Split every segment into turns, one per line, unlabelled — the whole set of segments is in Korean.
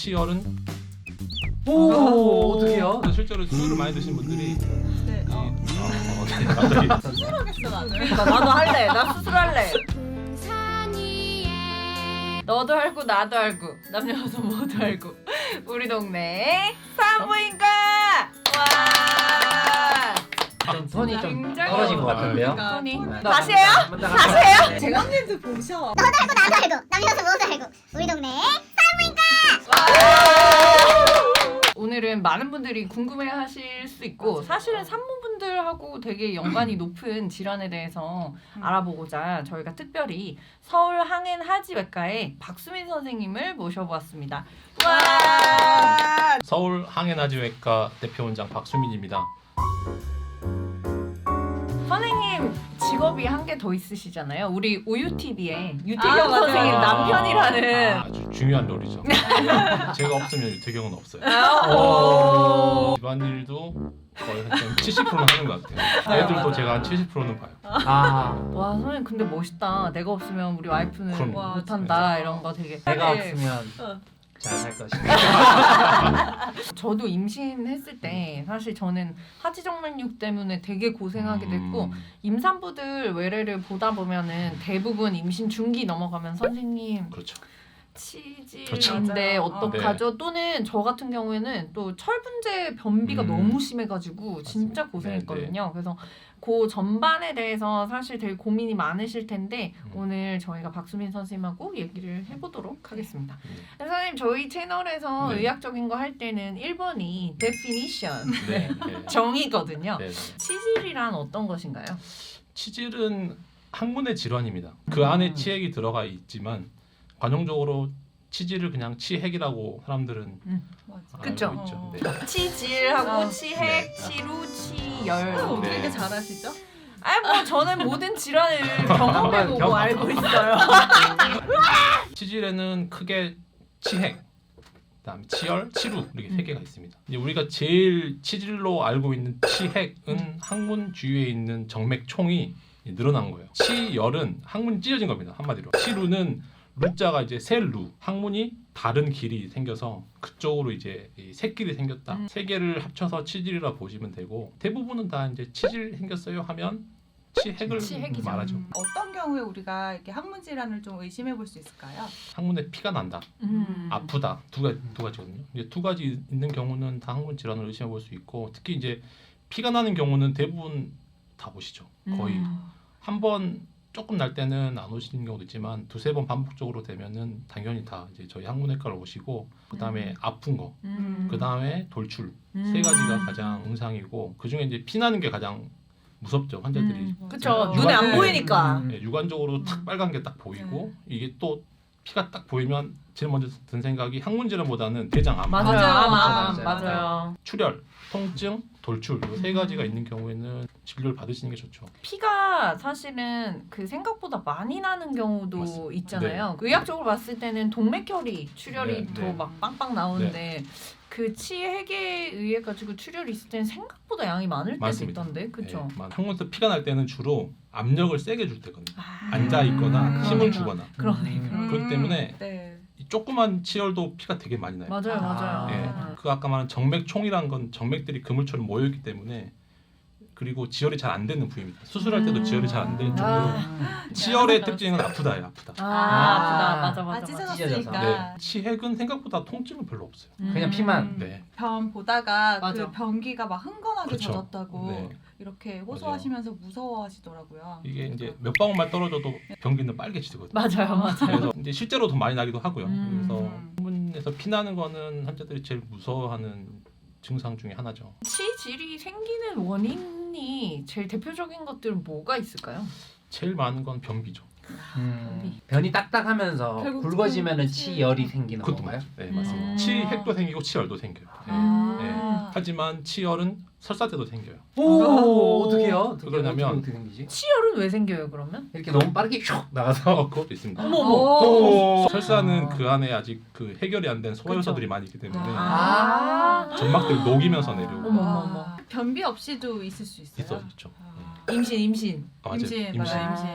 치열은
오, 어떡해요?
실제로 술을 많이 드신 분들이
네.
갑자기
수술하겠어 나는.
나도 할래. 나 수술할래. 너도 알고 나도 알고 남녀노소 모두 알고 우리 동네 산부인과. 와.
좀 톤이 좀
굉장히
떨어진 것 같은데요?
그러니까
톤이.
정말.
다시 해요? 다시 해요?
제관님도 보셔.
나도 알고 남녀노소 모두 알고 우리 동네
오늘은 많은 분들이 궁금해하실 수 있고 사실은 산모분들하고 되게 연관이 높은 질환에 대해서 알아보고자 저희가 특별히 서울 항해하지외과의 박수민 선생님을 모셔보았습니다. 와!
서울 항해나지외과 대표원장 박수민입니다.
선생님 직업이 한 개 더 있으시잖아요. 우리 우유TV에 유태경
맞아요.
선생님 남편이라는.
아주 중요한 롤이죠. 제가 없으면 유태경은 없어요.
오.
집안일도 거의 한 70%는 하는 것 같아요. 애들도 제가 한 70%는 봐요.
아,
와 선생님 근데 멋있다. 내가 없으면 우리 와이프는
그럼.
못한다 이런 거 되게.
내가
네.
없으면 잘 살 것이다.
저도 임신했을 때 사실 저는 하지정맥류 때문에 되게 고생하게 됐고 임산부들 외래를 보다 보면은 대부분 임신 중기 넘어가면 선생님
그렇죠.
치질인데
그렇죠.
어떡하죠? 또는 저 같은 경우에는 또 철분제 변비가 너무 심해가지고 진짜
맞습니다.
고생했거든요. 그래서 그 전반에 대해서 사실 되게 고민이 많으실 텐데 오늘 저희가 박수민 선생님하고 얘기를 해보도록 하겠습니다. 선생님 저희 채널에서
네.
의학적인 거 할 때는 1번이 definition
네, 네.
정의거든요.
네, 네.
치질이란 어떤 것인가요?
치질은 항문의 질환입니다. 그 안에 치핵이 들어가 있지만 관용적으로 치질을 그냥 치핵이라고 사람들은
맞아.
그쵸?
알고 있죠. 네.
치질하고
어.
치핵,
네.
치루, 치열.
어떻게
네.
이렇게 잘하시죠?
아니 뭐 저는 모든 질환을 경험해보고
경험.
알고 있어요.
치질에는 크게 치핵, 그다음에 치열, 치루 이렇게 세 개가 있습니다. 이제 우리가 제일 치질로 알고 있는 치핵은 항문 주위에 있는 정맥총이 늘어난 거예요. 치열은 항문이 찢어진 겁니다. 한마디로. 치루는 루자가 이제 세 루, 항문이 다른 길이 생겨서 그쪽으로 이제 이 새길이 생겼다. 세 개를 합쳐서 치질이라 보시면 되고 대부분은 다 이제 치질 생겼어요 하면 치핵을
치핵이죠.
말하죠.
어떤 경우에 우리가 이렇게 항문 질환을 좀 의심해 볼 수 있을까요?
항문에 피가 난다. 아프다 두 가지거든요. 이제 두 가지 있는 경우는 다 항문 질환을 의심해 볼 수 있고 특히 이제 피가 나는 경우는 대부분 다 보시죠. 거의 한 번 조금 날 때는 안 오시는 경우도 있지만 두세 번 반복적으로 되면은 당연히 다 이제 저희 항문외과를 오시고 그 다음에 아픈 거, 그 다음에 돌출 세 가지가 가장 응상이고 그 중에 이제 피 나는 게 가장 무섭죠 환자들이.
그쵸.
네.
눈에 안
네.
보이니까.
네, 육안적으로 탁 빨간 게 딱 보이고 이게 또 피가 딱 보이면 제일 먼저 든 생각이 항문 질환보다는 대장암,
맞아요.
맞아요.
맞아요.
출혈, 통증, 돌출 이 세 가지가 있는 경우에는 진료를 받으시는 게 좋죠.
피가 사실은 그 생각보다 많이 나는 경우도
맞습니다.
있잖아요. 의학적으로 봤을 때는 동맥혈이 출혈이
네,
더
네.
막 빵빵 나오는데 그 치핵에 의해 가지고 출혈이 있을 때는 생각보다 양이 많을 때도
맞습니다.
있던데, 그렇죠?
네, 항문에서 피가 날 때는 주로 압력을 세게 줄 때거든요.
아,
앉아 있거나 힘을
그러네요.
주거나
그러네.
그렇기 때문에
네.
이 조그만 치열도 피가 되게 많이 나요.
맞아요, 맞아요.
예, 그 아까 말한 정맥총이란 건 정맥들이 그물처럼 모여 있기 때문에 그리고 지혈이 잘 안 되는 부위입니다. 수술할 때도 지혈이 잘 안 되는 정도로 치열의 특징은 아프다예요, 아프다.
아프다. 맞아,
아
맞아.
찢어졌으니까.
네, 치핵은 생각보다 통증은 별로 없어요.
그냥 피만.
네,
병 보다가
맞아.
그 변기가 막 흥건하게
그렇죠.
젖었다고
네.
이렇게 호소하시면서 무서워하시더라고요.
이게 이제 몇 방울만 떨어져도 변기는 빨개지거든요.
맞아요, 맞아요.
그래서 이제 실제로 더 많이 나기도 하고요.
음.
그래서 항문에서 피 나는 거는 환자들이 제일 무서워하는 증상 중에 하나죠.
치질이 생기는 원인이 제일 대표적인 것들은 뭐가 있을까요?
제일 많은 건 변비죠.
변이 딱딱하면서
결국
굵어지면은
치-
치열이 생기는
그것도
건가요?
맞죠. 네, 맞습니다.
음.
치핵도 생기고 치열도 생겨요. 네.
아.
하지만 치열은 설사 때도 생겨요.
오, 어떡해요?
그러냐면
어떻게 생기지?
치열은 왜 생겨요, 그러면?
이렇게 너무 빠르게 슉 나가서
그것도 있습니다.
오.
설사는 그 안에 아직 그 해결이 안 된 소화효소들이 많이 있기 때문에
아.
점막들 녹이면서 내려오고
어머, 어머,
아,
어머.
변비 없이도 있을 수 있어요.
있죠.
임신.
맞아요.
임신, 맞아요, 임신.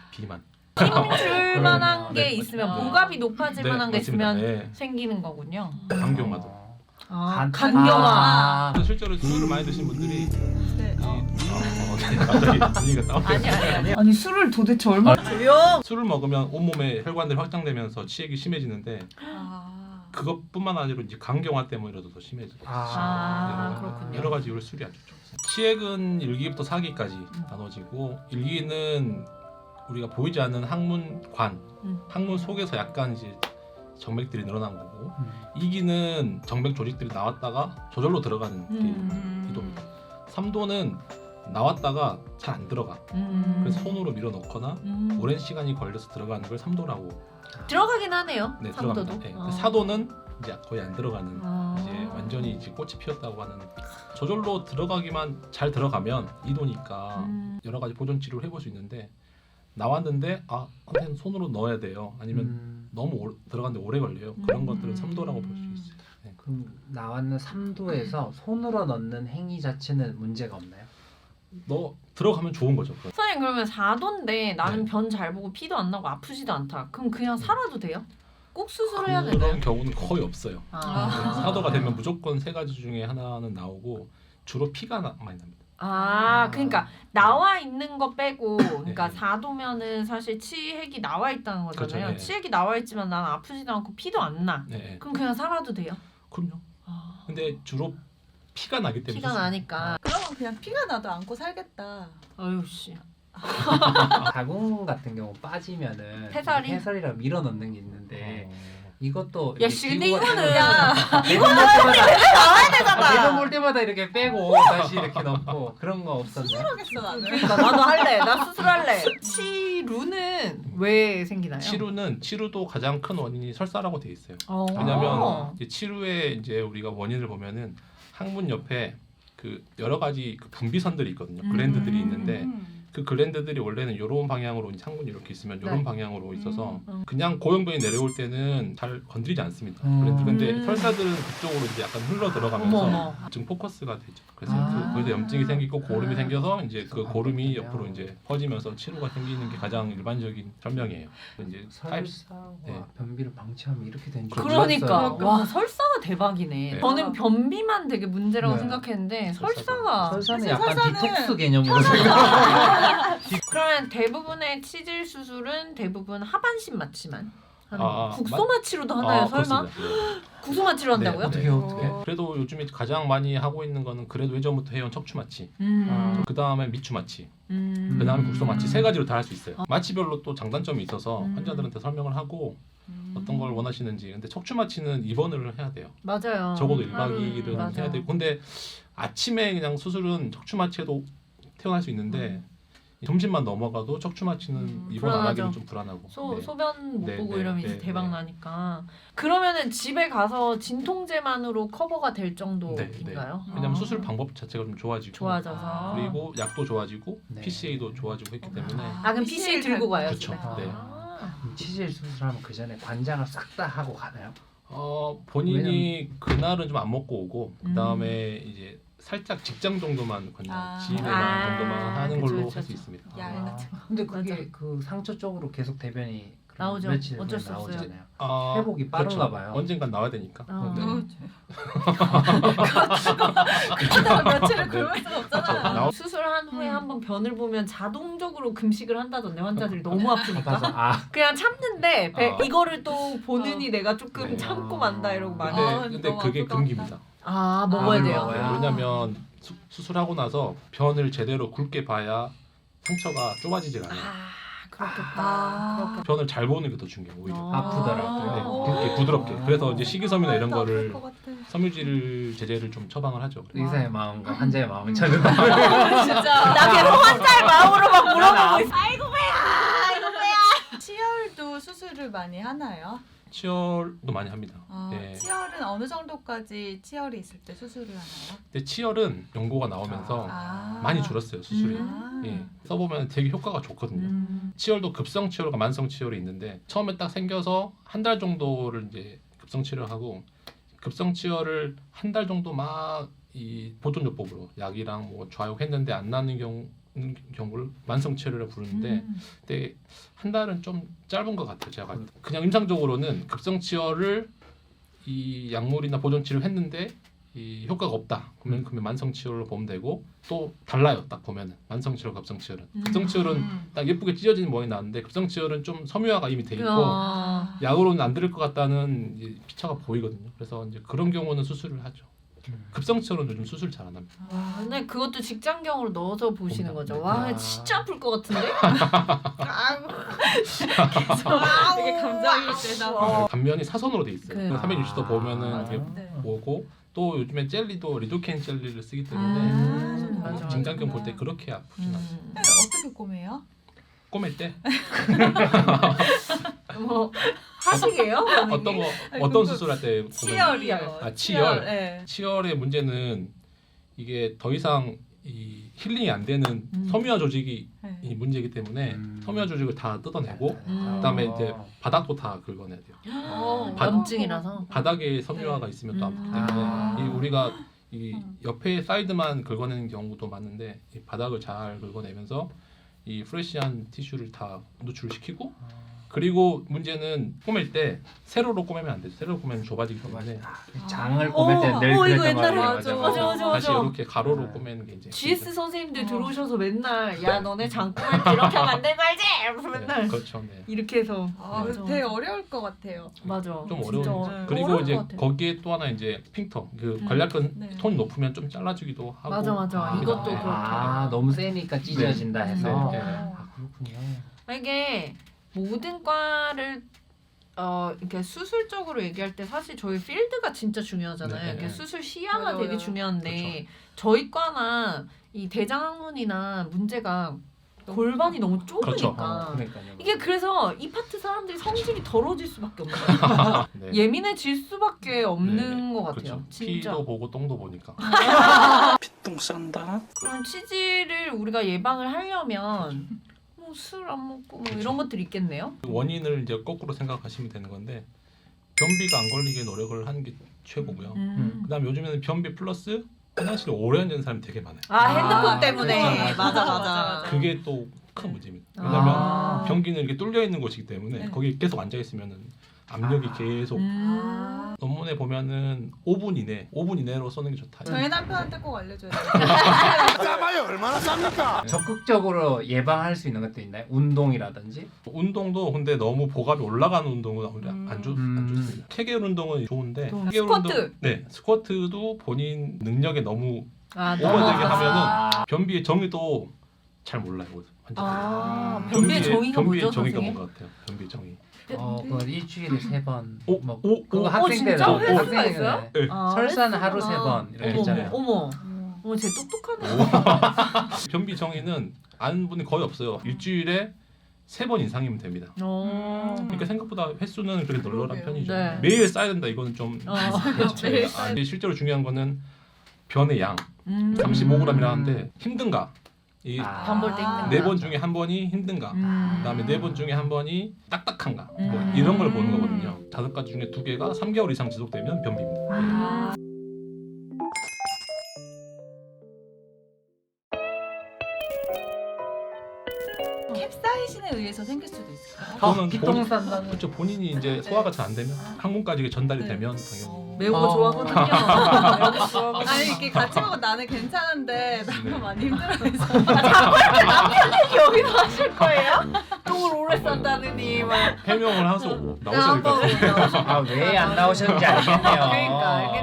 비만.
힘줄 만한 게
네,
있으면
맞습니다.
보갑이 높아질
네,
만한 게
맞습니다.
있으면
네.
생기는 거군요.
간경화도.
간경화.
아,
실제로 술을 많이 드신 분들이
네.
갑자기 분위기가 다운.
아니.
아니 술을 도대체 얼마나
조용.
술을 먹으면 온몸에 혈관들이 확장되면서 치액이 심해지는데 그것뿐만 아니라 이제 간경화 때문이라도 더 심해져요.
아, 그렇군요.
여러 가지 이유로 술이 안 좋죠. 치액은 1기부터 4기까지 나눠지고 1기는 우리가 보이지 않는 항문관, 항문 속에서 약간 이제 정맥들이 늘어난 거고 2기는 정맥 조직들이 나왔다가 저절로 들어가는 게 이도입니다. 3도는 나왔다가 잘 안 들어가. 그래서 손으로 밀어넣거나 오랜 시간이 걸려서 들어가는 걸 3도라고.
들어가긴 하네요.
네,
삼도도.
들어갑니다. 네. 4도는 이제 거의 안 들어가는
아.
이제 완전히 이제 꽃이 피었다고 하는 저절로 들어가기만 잘 들어가면 2도니까 여러 가지 보존 치료를 해볼 수 있는데 나왔는데 선생님 손으로 넣어야 돼요. 아니면 너무 들어가는데 오래 걸려요. 그런 것들은 3도라고 볼 수 있어요. 네.
그럼 나왔는 3도에서 손으로 넣는 행위 자체는 문제가 없나요?
너 들어가면 좋은 거죠. 그건.
선생님 그러면 4도인데 나는
네.
변 잘 보고 피도 안 나고 아프지도 않다. 그럼 그냥 살아도 돼요? 꼭 수술해야
그런
되나요?
경우는 거의 없어요.
아.
4도가 되면 무조건 3가지 중에 하나는 나오고 주로 피가 많이 납니다.
그러니까 나와 있는 거 빼고 그러니까
네.
4도면은 사실 치핵이 나와 있다는 거잖아요.
그렇죠, 네.
치핵이 나와 있지만 난 아프지도 않고 피도 안 나.
네.
그럼 그냥 살아도 돼요?
그럼요. 근데 주로 피가 나기 때문에
피가 나니까.
그러면 그냥 피가 나도 안고 살겠다.
아유 씨.
자궁 같은 경우 빠지면은
폐살이?
폐살이라 밀어 넣는 게 있는데 이것도
야
이렇게
씨 근데
기구가
이거는
매번 볼 때마다
나와야 되잖아.
매번 볼 때마다 이렇게 빼고 다시 이렇게 넣고 그런 거 없었나요?
하겠어 나는.
그러니까 나도 할래. 나 수술할래. 치루는 왜 생기나요?
치루도 가장 큰 원인이 설사라고 돼 있어요.
어.
왜냐하면 이제 치루의 이제 우리가 원인을 보면은 항문 옆에 그 여러 가지 그 분비선들이 있거든요. 글랜드들이 있는데 그 글랜드들이 원래는 이런 방향으로 이제 항문이 이렇게 있으면 이런
네.
방향으로 있어서
그냥
그냥 고용변이 내려올 때는 잘 건드리지 않습니다. 글랜드. 근데 설사들은 그쪽으로 이제 약간 흘러 들어가면서
어머.
증 포커스가 되죠. 그래서
아.
거기서 염증이 생기고 고름이 생겨서 이제 그 고름이 옆으로 이제 퍼지면서 치루가 생기는 게 가장 일반적인 설명이에요. 이제 타입
설사와
네.
변비를 방치하면 이렇게 되는 줄
그러니까
몰랐어요.
와 설사가 대박이네.
네.
저는 변비만 되게 문제라고
네.
생각했는데
설사가.
설사는
사실
약간
설사는
디톡스 개념으로 생각.
그러면 대부분의 치질 수술은 대부분 하반신 마취만 하는
아,
국소 마취로도 하나요 설마?
그렇습니다.
국소 마취로 한다고요?
네,
어떻게?
그래도 요즘에 가장 많이 하고 있는 거는 그래도 예전부터 해온 척추 마취, 그 다음에 미추 마취, 그 다음에 국소 마취 3가지로 다 할 수 있어요. 마취별로 또 장단점이 있어서 환자들한테 설명을 하고 어떤 걸 원하시는지. 근데 척추 마취는 입원을 해야 돼요.
맞아요.
적어도
하루,
1박 2일은
맞아.
해야 되고. 근데 아침에 그냥 수술은 척추 마취해도 퇴원할 수 있는데 점심만 넘어가도 척추 마취는 입원 안 하기는
불안하죠.
좀 불안하고. 네.
소변 못
네,
보고
네,
이러면 이제
네,
대박
네.
나니까. 그러면은 집에 가서 진통제만으로 커버가 될 정도인가요?
왜냐면 수술 방법 자체가 좀 좋아지고
좋아져서.
그리고 약도 좋아지고
네.
PCA도 좋아지고 했기 때문에
그럼 PCA 들고 가요
그쵸.
집에?
네.
치질 수술하면 그 전에 관장을 싹 다 하고 가나요?
본인이 그날은 좀 안 먹고 오고 그 다음에 이제 살짝 직장 정도만
아.
지인의
아.
정도만 하는
그쵸,
걸로
그쵸,
할 수
그쵸.
있습니다.
야,
아,
같은
근데 그게
맞아.
그 상처 쪽으로 계속 대변이 그럼
나오죠.
며칠
어쩔
후에
수 없어요.
나오잖아요.
아,
회복이 빠른가 봐요.
언젠간 나와야 되니까.
어.
네.
그러다가 며칠을
네.
굶을 수가
그쵸.
없잖아.
수술한 후에 한번 변을 보면 자동적으로 금식을 한다던데 환자들이 너무 아프니까.
맞아.
그냥 참는데
아.
이거를 또 보느니 내가 조금
네.
참고 만다 이러고 많이.
근데
너무
그게
아프다.
금기입니다.
먹어야
아,
돼요.
먹어요?
왜냐면 수술하고 나서 변을 제대로 굵게 봐야 상처가 좁아지질 않아요.
그렇겠다.
변을 잘 보는 게 더 중요해요. 오히려.
아프더라고요.
네, 굵게 부드럽게. 그래서 이제 식이섬유나 이런 거를
아플 것 같아.
섬유질 제제를 좀 처방을 하죠.
의사의 마음과 환자의 마음을 찾는
진짜.
나 계속 환자의 마음으로 막 물어보고 있어.
치열도 수술을 많이 하나요?
치열도 많이 합니다.
아,
네.
치열은 어느 정도까지 치열이 있을 때 수술을 하나요?
근데 치열은 연고가 나오면서 많이 줄었어요 수술이. 예, 써보면 되게 효과가 좋거든요. 치열도 급성 치열과 만성 치열이 있는데 처음에 딱 생겨서 한 달 정도를 이제 급성 치료하고 급성 치열을 한 달 정도 막 이 보존요법으로 약이랑 뭐 좌욕했는데 안 나는 경우 경우를 만성치열이라고 부르는데 그때 한 달은 좀 짧은 것 같아요. 제가 그냥 임상적으로는 급성치열을 이 약물이나 보존치료 했는데 이 효과가 없다. 그러면 만성치열로 보면 되고 또 달라요. 딱 보면은 만성치열, 급성치열은 급성치열은 딱 예쁘게 찢어지는 모양이 나는데 급성치열은 좀 섬유화가 이미 돼 있고 약으로는 안 들을 것 같다는 이제 피차가 보이거든요. 그래서 이제 그런 경우는 수술을 하죠. 급성치열은 요즘 수술 잘 안 합니다.
와, 근데 그것도 직장경으로 넣어서 보시는 거죠. 와,
아.
진짜 아플 것 같은데?
되게 감정이 세다.
단면이 사선으로 돼 있어요.
그-
360도 보면은
맞아.
이게
네.
오고 또 요즘에 젤리도 리도케인 젤리를 쓰기 때문에
맞아,
진단경
맞아.
볼 때 그렇게 아프진 않아요.
어떻게 꼬매요?
꼬맬 때
뭐 하시게요?
어떤 거
아니,
어떤
그
수술할 때
치열이요.
아, 치열.
네.
치열의 문제는 이게 더 이상 이 힐링이 안 되는 섬유화 조직이
네.
이 문제이기 때문에 섬유화 조직을 다 뜯어내고
음.
그다음에 이제 바닥도 다 긁어내야 돼요.
염증이라서.
바닥에 섬유화가 있으면 또 아프기 때문에
아.
이 우리가 이 옆에 사이드만 긁어내는 경우도 많은데 이 바닥을 잘 긁어내면서 이 프레시한 티슈를 다 노출시키고 그리고 문제는 꼬맬 때 세로로 꼬매면 안 돼요. 세로로 꼬매면 좁아지기 때문에
장을 꼬맬 때 늘
이거
그랬던
옛날에
거예요.
맞아.
다시 이렇게 가로로 꼬매는 게 이제
GS 선생님들 들어오셔서 맨날 야 너네 장 꼬맬 때 이렇게 하면 안 되는 거 알지? 이러면서 맨날
그렇죠. 네.
이렇게 해서
아, 되게 어려울 것 같아요.
맞아.
좀
진짜
어려운.
네.
그리고
어려울
이제
것 같아.
거기에 또 하나 이제 스핑터 그 관략근
네.
톤이 높으면 좀 잘라주기도 하고.
맞아. 이것도
네.
그렇고.
아 너무 세니까 찢어진다 해서.
네.
아 그렇군요.
이게 모든 과를 이렇게 수술적으로 얘기할 때 사실 저희 필드가 진짜 중요하잖아요.
네.
이렇게 수술 시야가
맞아요.
되게 중요한데
그렇죠.
저희 과나 이 대장학문이나 문제가 골반이 너무
그렇죠.
좁으니까
그러니까요.
이게 그래서 이 파트 사람들이 성질이 더러워질 수밖에 없는 거예요.
네.
예민해질 수밖에 없는
네.
것 같아요.
그렇죠.
진짜.
피도 보고 똥도 보니까.
똥 싼다.
그럼 치질을 우리가 예방을 하려면 뭐 술 안 먹고 뭐 이런 것들이 있겠네요.
원인을 이제 거꾸로 생각하시면 되는 건데 변비가 안 걸리게 노력을 하는 게 최고고요. 그다음 요즘에는 변비 플러스 화장실에 오래 앉는 사람이 되게 많아요.
아 핸드폰
아,
때문에
그렇죠.
맞아.
그게 또 큰 문제입니다. 왜냐하면
아.
변기는 이렇게 뚫려 있는 곳이기 때문에
네.
거기 계속 앉아 있으면은 압력이 계속 논문에 보면은 5분 이내로 쏘는 게 좋다.
저희 남편한테 꼭 알려줘야 돼요.
싸봐요. 얼마나 쌉니까?
적극적으로 예방할 수 있는 것도 있나요? 운동이라든지.
운동도 근데 너무 보갑이 올라가는 운동은 오히려 안 좋습니다. 케겔 운동은 좋은데 케겔
스쿼트!
운동, 네 스쿼트도 본인 능력에 너무
아,
오버되게 하면은
아,
변비의 정의도 잘 몰라요. 완전.
변비의 정의가 뭐죠,
정의가
선생님?
뭔가 같아요. 변비의 정의.
그건 일주일에 3번.
오,
뭐
오,
그거
오,
학생 때는
진짜? 횟수가
학생은
있어요?
네.
설사는 하루
횟수구나.
3번 이렇게 있잖아요.
어머, 쟤 똑똑하네.
변비 정의는 아는 분이 거의 없어요. 일주일에 3번 이상이면 됩니다. 그러니까 생각보다 횟수는 그렇게 널널한
그러게요.
편이죠.
네.
매일 쌓야 된다. 이거는 좀
매일
이게 실제로 중요한 거는 변의 양 35g이라는데 힘든가? 이
간 볼 때 힘든가?
4번 중에 한 번이 힘든가? 그다음에 4번 중에 한 번이 딱딱한가? 뭐 이런 걸 보는 거거든요. 5가지 중에 2개가 3개월 이상 지속되면 변비입니다.
캡사이신에 의해서 생길 수도 있을까요?
그거는
피똥 싼다는.
그렇죠. 본인이 이제 소화가 잘 안 되면 항문까지 전달이
네.
되면 당연히
매운 거 좋아하거든요. 매운 거 좋아하거든요.
아니 이렇게 같이 먹으면 나는 괜찮은데 남편
네.
많이 힘들어해서
여기서 하실 거예요? 똥을 오래 싼다느니 막.
해명을 하고 나오셔야 될 것 같아요.
한번
아 왜 안 나오셨는지 알겠네요.
그러니까